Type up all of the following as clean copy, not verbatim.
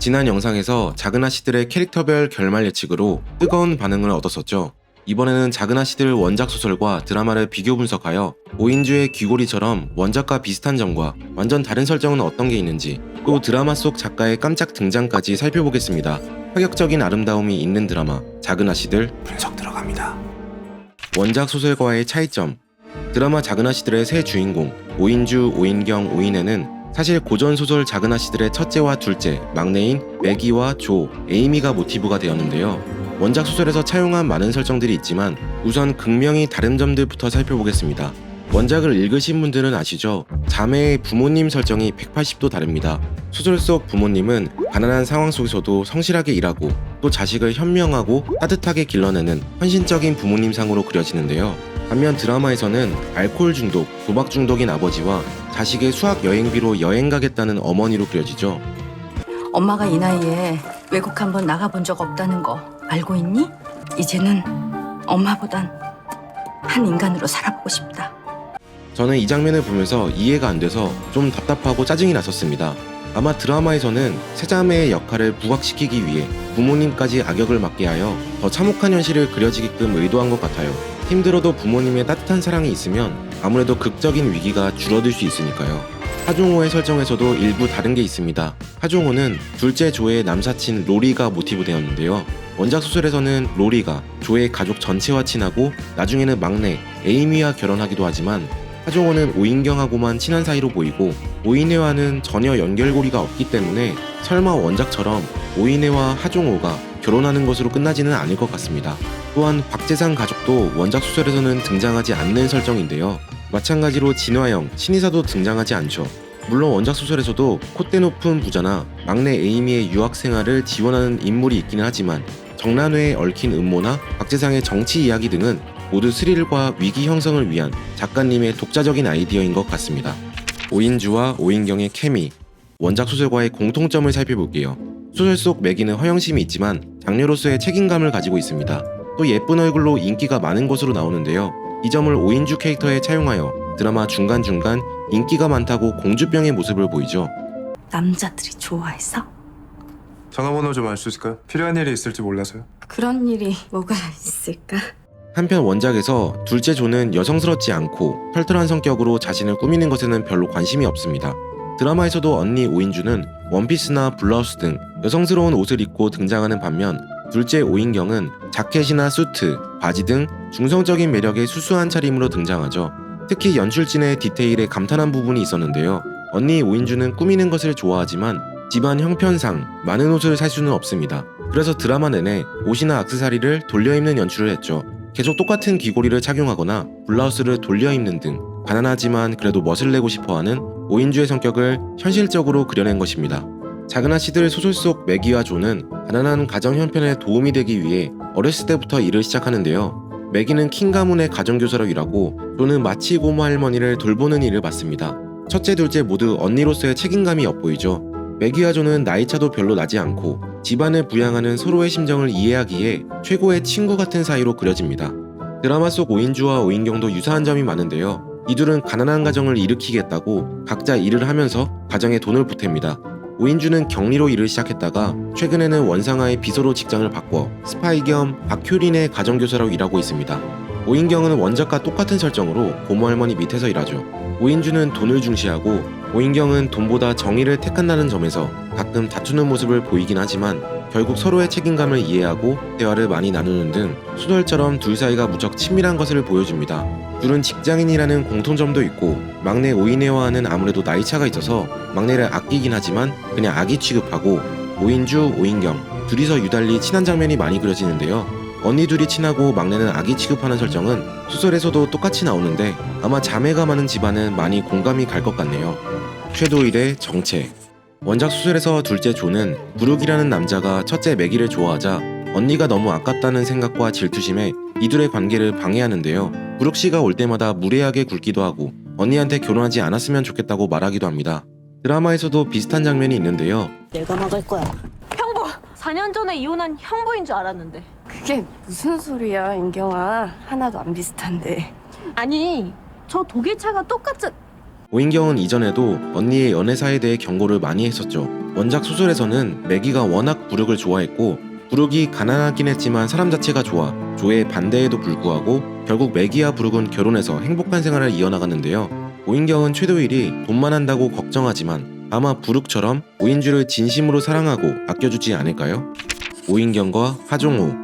지난 영상에서 작은 아씨들의 캐릭터별 결말 예측으로 뜨거운 반응을 얻었었죠. 이번에는 작은 아씨들 원작 소설과 드라마를 비교 분석하여 오인주의 귀고리처럼 원작과 비슷한 점과 완전 다른 설정은 어떤 게 있는지, 또 드라마 속 작가의 깜짝 등장까지 살펴보겠습니다. 파격적인 아름다움이 있는 드라마 작은 아씨들 분석 들어갑니다. 원작 소설과의 차이점. 드라마 작은 아씨들의 새 주인공 오인주, 오인경, 오인혜는 사실 고전 소설 작은 아씨들의 첫째와 둘째, 막내인 매기와 조, 에이미가 모티브가 되었는데요. 원작 소설에서 차용한 많은 설정들이 있지만 우선 극명히 다른 점들부터 살펴보겠습니다. 원작을 읽으신 분들은 아시죠? 자매의 부모님 설정이 180도 다릅니다. 소설 속 부모님은 가난한 상황 속에서도 성실하게 일하고 또 자식을 현명하고 따뜻하게 길러내는 헌신적인 부모님상으로 그려지는데요. 반면 드라마에서는 알코올 중독, 도박 중독인 아버지와 자식의 수학 여행비로 여행 가겠다는 어머니로 그려지죠. 엄마가 이 나이에 외국 한번 나가본 적 없다는 거 알고 있니? 이제는 엄마보단 한 인간으로 살아보고 싶다. 저는 이 장면을 보면서 이해가 안 돼서 좀 답답하고 짜증이 났었습니다. 아마 드라마에서는 세자매의 역할을 부각시키기 위해 부모님까지 악역을 맡게 하여 더 참혹한 현실을 그려지게끔 의도한 것 같아요. 힘들어도 부모님의 따뜻한 사랑이 있으면 아무래도 극적인 위기가 줄어들 수 있으니까요. 하종호의 설정에서도 일부 다른 게 있습니다. 하종호는 둘째 조의 남사친 로리가 모티브 되었는데요. 원작 소설에서는 로리가 조의 가족 전체와 친하고 나중에는 막내 에이미와 결혼하기도 하지만 하종호는 오인경하고만 친한 사이로 보이고 오인혜와는 전혀 연결고리가 없기 때문에 설마 원작처럼 오인혜와 하종호가 결혼하는 것으로 끝나지는 않을 것 같습니다. 또한 박재상 가족도 원작 소설에서는 등장하지 않는 설정인데요. 마찬가지로 진화영, 신의사도 등장하지 않죠. 물론 원작 소설에서도 콧대 높은 부자나 막내 에이미의 유학 생활을 지원하는 인물이 있기는 하지만 정란회에 얽힌 음모나 박재상의 정치 이야기 등은 모두 스릴과 위기 형성을 위한 작가님의 독자적인 아이디어인 것 같습니다. 오인주와 오인경의 케미, 원작 소설과의 공통점을 살펴볼게요. 소설 속 매기는 허영심이 있지만 장녀로서의 책임감을 가지고 있습니다. 또 예쁜 얼굴로 인기가 많은 것으로 나오는데요. 이 점을 오인주 캐릭터에 차용하여 드라마 중간중간 인기가 많다고 공주병의 모습을 보이죠. 남자들이 좋아해서? 전화번호 좀 알 수 있을까요? 필요한 일이 있을지 몰라서요. 그런 일이 뭐가 있을까? 한편 원작에서 둘째 조는 여성스럽지 않고 털털한 성격으로 자신을 꾸미는 것에는 별로 관심이 없습니다. 드라마에서도 언니 오인주는 원피스나 블라우스 등 여성스러운 옷을 입고 등장하는 반면 둘째 오인경은 자켓이나 수트, 바지 등 중성적인 매력의 수수한 차림으로 등장하죠. 특히 연출진의 디테일에 감탄한 부분이 있었는데요. 언니 오인주는 꾸미는 것을 좋아하지만 집안 형편상 많은 옷을 살 수는 없습니다. 그래서 드라마 내내 옷이나 액세서리를 돌려 입는 연출을 했죠. 계속 똑같은 귀고리를 착용하거나 블라우스를 돌려 입는 등 가난하지만 그래도 멋을 내고 싶어하는 오인주의 성격을 현실적으로 그려낸 것입니다. 작은 아씨들 소설 속 매기와 조는 가난한 가정 형편에 도움이 되기 위해 어렸을 때부터 일을 시작하는데요. 매기는 킹 가문의 가정교사로 일하고 조는 마치 고모 할머니를 돌보는 일을 맡습니다. 첫째, 둘째 모두 언니로서의 책임감이 엿보이죠. 매기와 조는 나이차도 별로 나지 않고 집안을 부양하는 서로의 심정을 이해하기에 최고의 친구 같은 사이로 그려집니다. 드라마 속 오인주와 오인경도 유사한 점이 많은데요. 이둘은 가난한 가정을 일으키겠다고 각자 일을 하면서 가정에 돈을 보탭니다. 오인주는 격리로 일을 시작했다가 최근에는 원상아의 비서로 직장을 바꿔 스파이 겸 박효린의 가정교사로 일하고 있습니다. 오인경은 원작과 똑같은 설정으로 고모 할머니 밑에서 일하죠. 오인주는 돈을 중시하고 오인경은 돈보다 정의를 택한다는 점에서 가끔 다투는 모습을 보이긴 하지만 결국 서로의 책임감을 이해하고 대화를 많이 나누는 등 소설처럼 둘 사이가 무척 친밀한 것을 보여줍니다. 둘은 직장인이라는 공통점도 있고 막내 오인혜와는 아무래도 나이차가 있어서 막내를 아끼긴 하지만 그냥 아기 취급하고 오인주, 오인경 둘이서 유달리 친한 장면이 많이 그려지는데요. 언니 둘이 친하고 막내는 아기 취급하는 설정은 소설에서도 똑같이 나오는데 아마 자매가 많은 집안은 많이 공감이 갈 것 같네요. 최도일의 정체. 원작 소설에서 둘째 조는 부룩이라는 남자가 첫째 매기를 좋아하자 언니가 너무 아깝다는 생각과 질투심에 이둘의 관계를 방해하는데요. 부룩씨가 올 때마다 무례하게 굴기도 하고 언니한테 결혼하지 않았으면 좋겠다고 말하기도 합니다. 드라마에서도 비슷한 장면이 있는데요. 내가 막을 거야. 형부! 4년 전에 이혼한 형부인 줄 알았는데. 그게 무슨 소리야, 인경아. 하나도 안 비슷한데. 아니, 저 독일차가 똑같은... 오인경은 이전에도 언니의 연애사에 대해 경고를 많이 했었죠. 원작 소설에서는 매기가 워낙 부륵을 좋아했고 부륵이 가난하긴 했지만 사람 자체가 좋아 조의 반대에도 불구하고 결국 매기와 부륵은 결혼해서 행복한 생활을 이어나갔는데요. 오인경은 최도일이 돈만 한다고 걱정하지만 아마 부륵처럼 오인주를 진심으로 사랑하고 아껴주지 않을까요? 오인경과 하종호.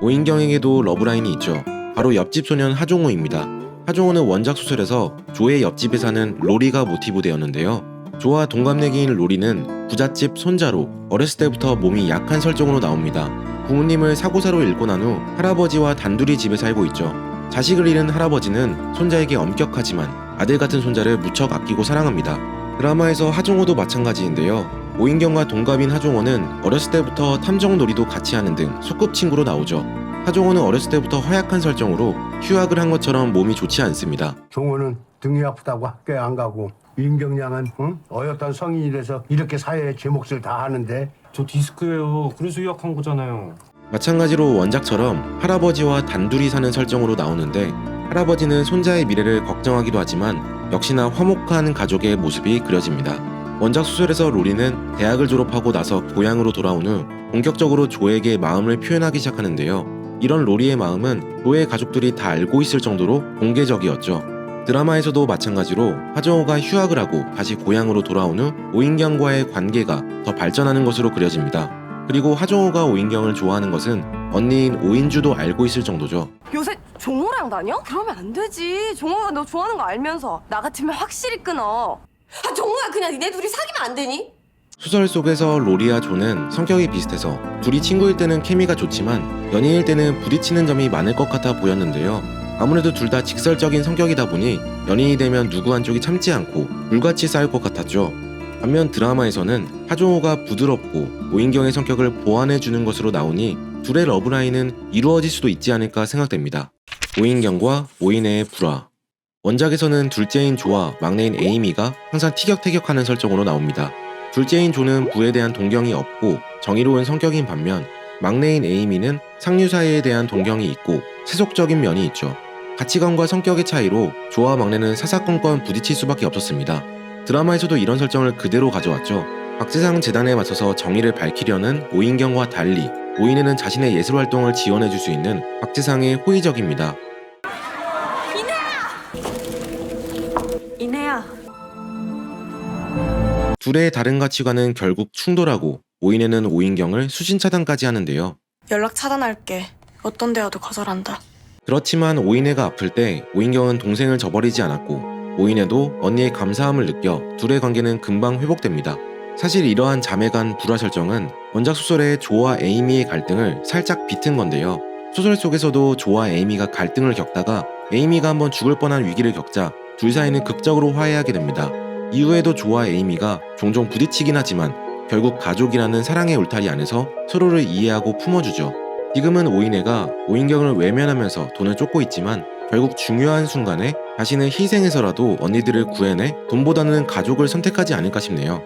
오인경에게도 러브라인이 있죠. 바로 옆집 소년 하종호입니다. 하종호는 원작 소설에서 조의 옆집에 사는 로리가 모티브되었는데요. 조와 동갑내기인 로리는 부잣집 손자로 어렸을 때부터 몸이 약한 설정으로 나옵니다. 부모님을 사고사로 잃고 난 후 할아버지와 단둘이 집에 살고 있죠. 자식을 잃은 할아버지는 손자에게 엄격하지만 아들 같은 손자를 무척 아끼고 사랑합니다. 드라마에서 하종호도 마찬가지인데요. 오인경과 동갑인 하종호는 어렸을 때부터 탐정놀이도 같이 하는 등 소꿉친구로 나오죠. 하종호는 어렸을 때부터 허약한 설정으로 휴학을 한 것처럼 몸이 좋지 않습니다. 종호는 등이 아프다고 학교에 안 가고 임경량은 어엿한 성인이라서 이렇게 사회에 제 몫을 다 하는데 저 디스크예요. 그래서 유학한 거잖아요. 마찬가지로 원작처럼 할아버지와 단둘이 사는 설정으로 나오는데 할아버지는 손자의 미래를 걱정하기도 하지만 역시나 화목한 가족의 모습이 그려집니다. 원작 소설에서 로리는 대학을 졸업하고 나서 고향으로 돌아온 후 본격적으로 조에게 마음을 표현하기 시작하는데요. 이런 로리의 마음은 조의 가족들이 다 알고 있을 정도로 공개적이었죠. 드라마에서도 마찬가지로 하정우가 휴학을 하고 다시 고향으로 돌아온 후 오인경과의 관계가 더 발전하는 것으로 그려집니다. 그리고 하정우가 오인경을 좋아하는 것은 언니인 오인주도 알고 있을 정도죠. 요새 종호랑 다녀? 그러면 안 되지. 종호가 너 좋아하는 거 알면서 나 같으면 확실히 끊어. 아, 종호야 그냥 니네 둘이 사귀면 안 되니? 소설 속에서 로리와 조는 성격이 비슷해서 둘이 친구일 때는 케미가 좋지만 연인일 때는 부딪히는 점이 많을 것 같아 보였는데요. 아무래도 둘 다 직설적인 성격이다 보니 연인이 되면 누구 한쪽이 참지 않고 불같이 싸울 것 같았죠. 반면 드라마에서는 하종호가 부드럽고 오인경의 성격을 보완해주는 것으로 나오니 둘의 러브라인은 이루어질 수도 있지 않을까 생각됩니다. 오인경과 오인혜의 불화. 원작에서는 둘째인 조와 막내인 에이미가 항상 티격태격하는 설정으로 나옵니다. 둘째인 조는 부에 대한 동경이 없고 정의로운 성격인 반면 막내인 에이미는 상류사회에 대한 동경이 있고 세속적인 면이 있죠. 가치관과 성격의 차이로 조와 막내는 사사건건 부딪힐 수밖에 없었습니다. 드라마에서도 이런 설정을 그대로 가져왔죠. 박재상 재단에 맞서서 정의를 밝히려는 오인경과 달리 오인혜는 자신의 예술 활동을 지원해줄 수 있는 박재상에 호의적입니다. 이내야. 둘의 다른 가치관은 결국 충돌하고 오인혜는 오인경을 수신 차단까지 하는데요. 연락 차단할게. 어떤 대화도 거절한다. 그렇지만 오인혜가 아플 때 오인경은 동생을 저버리지 않았고 오인혜도 언니의 감사함을 느껴 둘의 관계는 금방 회복됩니다. 사실 이러한 자매 간 불화 설정은 원작 소설의 조와 에이미의 갈등을 살짝 비튼 건데요. 소설 속에서도 조와 에이미가 갈등을 겪다가 에이미가 한번 죽을 뻔한 위기를 겪자 둘 사이는 극적으로 화해하게 됩니다. 이후에도 조와 에이미가 종종 부딪히긴 하지만 결국 가족이라는 사랑의 울타리 안에서 서로를 이해하고 품어주죠. 지금은 오인혜가 오인경을 외면하면서 돈을 쫓고 있지만 결국 중요한 순간에 자신을 희생해서라도 언니들을 구해내 돈보다는 가족을 선택하지 않을까 싶네요.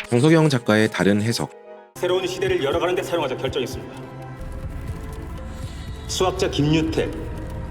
정석영 작가의 다른 해석. 새로운 시대를 열어가는 데 사용하자 결정했습니다. 수학자 김유택,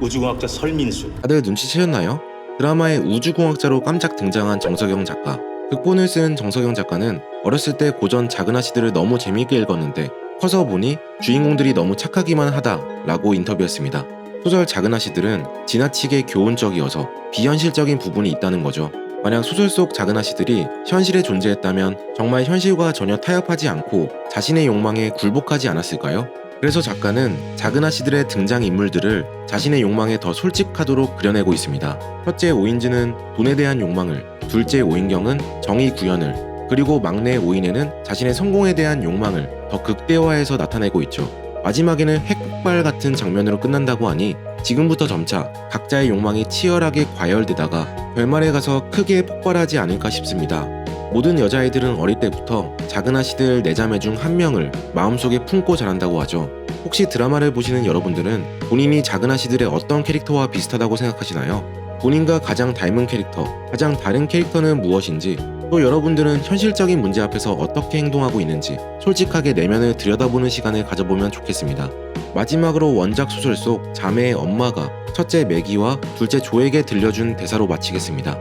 우주공학자 설민수. 다들 눈치채셨나요? 드라마의 우주공학자로 깜짝 등장한 정석영 작가. 극본을 쓴 정석영 작가는 어렸을 때 고전 작은 아씨들을 너무 재미있게 읽었는데 커서 보니 주인공들이 너무 착하기만 하다 라고 인터뷰했습니다. 소설 작은 아씨들은 지나치게 교훈적이어서 비현실적인 부분이 있다는 거죠. 만약 소설 속 작은 아씨들이 현실에 존재했다면 정말 현실과 전혀 타협하지 않고 자신의 욕망에 굴복하지 않았을까요? 그래서 작가는 작은 아씨들의 등장인물들을 자신의 욕망에 더 솔직하도록 그려내고 있습니다. 첫째 오인지는 돈에 대한 욕망을, 둘째 오인경은 정의 구현을, 그리고 막내 오인혜는 자신의 성공에 대한 욕망을 더 극대화해서 나타내고 있죠. 마지막에는 핵폭발 같은 장면으로 끝난다고 하니 지금부터 점차 각자의 욕망이 치열하게 과열되다가 결말에 가서 크게 폭발하지 않을까 싶습니다. 모든 여자아이들은 어릴 때부터 작은 아씨들 4자매 중 한 명을 마음속에 품고 자란다고 하죠. 혹시 드라마를 보시는 여러분들은 본인이 작은 아씨들의 어떤 캐릭터와 비슷하다고 생각하시나요? 본인과 가장 닮은 캐릭터, 가장 다른 캐릭터는 무엇인지, 또 여러분들은 현실적인 문제 앞에서 어떻게 행동하고 있는지 솔직하게 내면을 들여다보는 시간을 가져보면 좋겠습니다. 마지막으로 원작 소설 속 자매의 엄마가 첫째 매기와 둘째 조에게 들려준 대사로 마치겠습니다.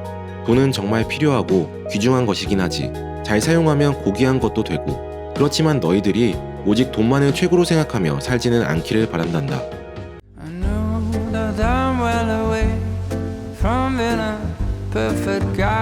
돈은 정말 필요하고 귀중한 것이긴 하지 잘 사용하면 고귀한 것도 되고 그렇지만 너희들이 오직 돈만을 최고로 생각하며 살지는 않기를 바란단다. I know that I'm well away from being a perfect guy.